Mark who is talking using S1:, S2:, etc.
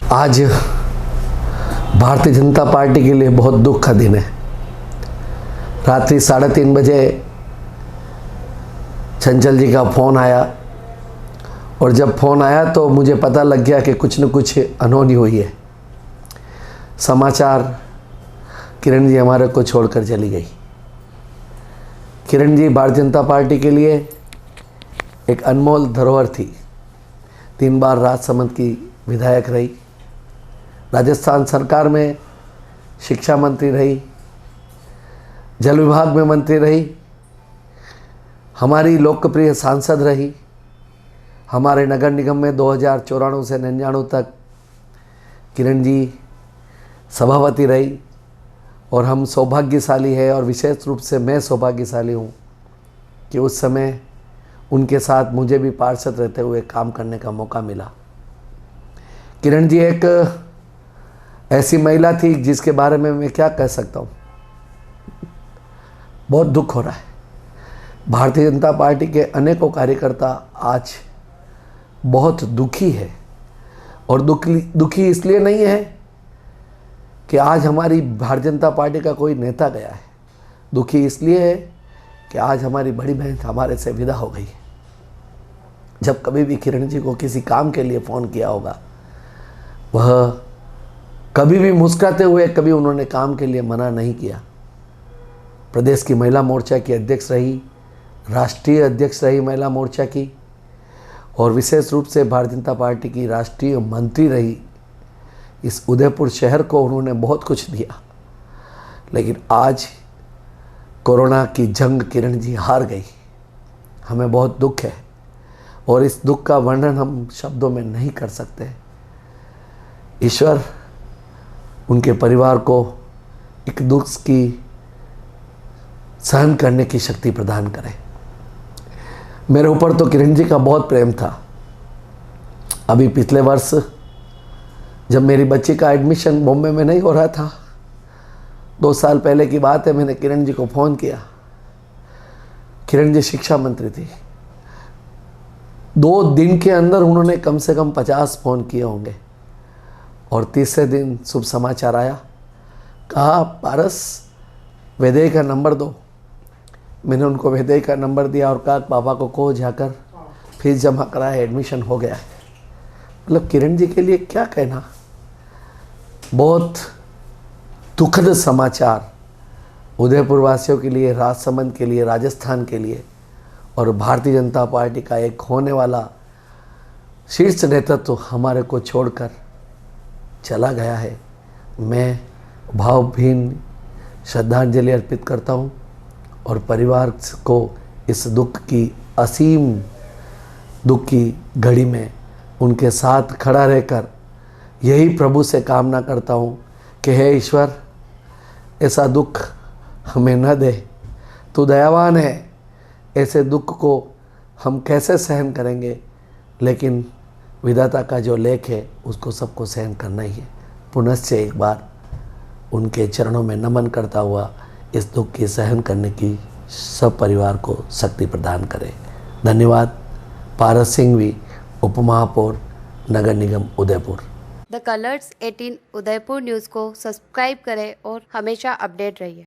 S1: आज भारतीय जनता पार्टी के लिए बहुत दुख का दिन है। रात्रि 3:30 बजे चंचल जी का फ़ोन आया और जब फ़ोन आया तो मुझे पता लग गया कि कुछ न कुछ अनहोनी हुई है। समाचार किरण जी हमारे को छोड़कर चली गई। किरण जी भारतीय जनता पार्टी के लिए एक अनमोल धरोहर थी। 3 बार राजसमंद की विधायक रही, राजस्थान सरकार में शिक्षा मंत्री रही, जल विभाग में मंत्री रही, हमारी लोकप्रिय सांसद रही, हमारे नगर निगम में 2094 से 99 तक किरण जी सभापति रही। और हम सौभाग्यशाली है और विशेष रूप से मैं सौभाग्यशाली हूँ कि उस समय उनके साथ मुझे भी पार्षद रहते हुए काम करने का मौका मिला। किरण जी एक ऐसी महिला थी जिसके बारे में मैं क्या कह सकता हूँ। बहुत दुख हो रहा है। भारतीय जनता पार्टी के अनेकों कार्यकर्ता आज बहुत दुखी है और दुखी इसलिए नहीं है कि आज हमारी भारतीय जनता पार्टी का कोई नेता गया है। दुखी इसलिए है कि आज हमारी बड़ी बहन हमारे से विदा हो गई है। जब कभी भी किरण जी को किसी काम के लिए फ़ोन किया होगा, वह कभी भी मुस्कुराते हुए कभी उन्होंने काम के लिए मना नहीं किया। प्रदेश की महिला मोर्चा की अध्यक्ष रही, राष्ट्रीय अध्यक्ष रही महिला मोर्चा की, और विशेष रूप से भारतीय जनता पार्टी की राष्ट्रीय मंत्री रही। इस उदयपुर शहर को उन्होंने बहुत कुछ दिया, लेकिन आज कोरोना की जंग किरण जी हार गई। हमें बहुत दुख है और इस दुख का वर्णन हम शब्दों में नहीं कर सकते। ईश्वर उनके परिवार को एक दुख की सहन करने की शक्ति प्रदान करे। मेरे ऊपर तो किरण जी का बहुत प्रेम था। अभी पिछले वर्ष जब मेरी बच्ची का एडमिशन बॉम्बे में नहीं हो रहा था, 2 साल पहले की बात है, मैंने किरण जी को फ़ोन किया। किरण जी शिक्षा मंत्री थी। 2 दिन के अंदर उन्होंने कम से कम 50 फ़ोन किए होंगे और तीसरे दिन शुभ समाचार आया। कहा पारस वैदेही का नंबर दो। मैंने उनको वैदेही का नंबर दिया और कहा पापा को कहो जाकर फीस जमा कराए, एडमिशन हो गया है। मतलब किरण जी के लिए क्या कहना। बहुत दुखद समाचार उदयपुर वासियों के लिए, राजसमंद के लिए, राजस्थान के लिए, और भारतीय जनता पार्टी का एक होने वाला शीर्ष नेतृत्व हमारे को छोड़कर चला गया है। मैं भावभीन श्रद्धांजलि अर्पित करता हूँ और परिवार को इस दुख की असीम दुख की घड़ी में उनके साथ खड़ा रहकर यही प्रभु से कामना करता हूँ कि हे ईश्वर, ऐसा दुख हमें न दे। तू दयावान है। ऐसे दुख को हम कैसे सहन करेंगे, लेकिन विधाता का जो लेख है उसको सबको सहन करना ही है। पुनश्च एक बार उनके चरणों में नमन करता हुआ इस दुख की सहन करने की सब परिवार को शक्ति प्रदान करे। धन्यवाद। पारस सिंघवी, उप महापौर, नगर निगम Udaipur.
S2: The colours 18 Udaipur news को सब्सक्राइब करें और हमेशा अपडेट रहिए।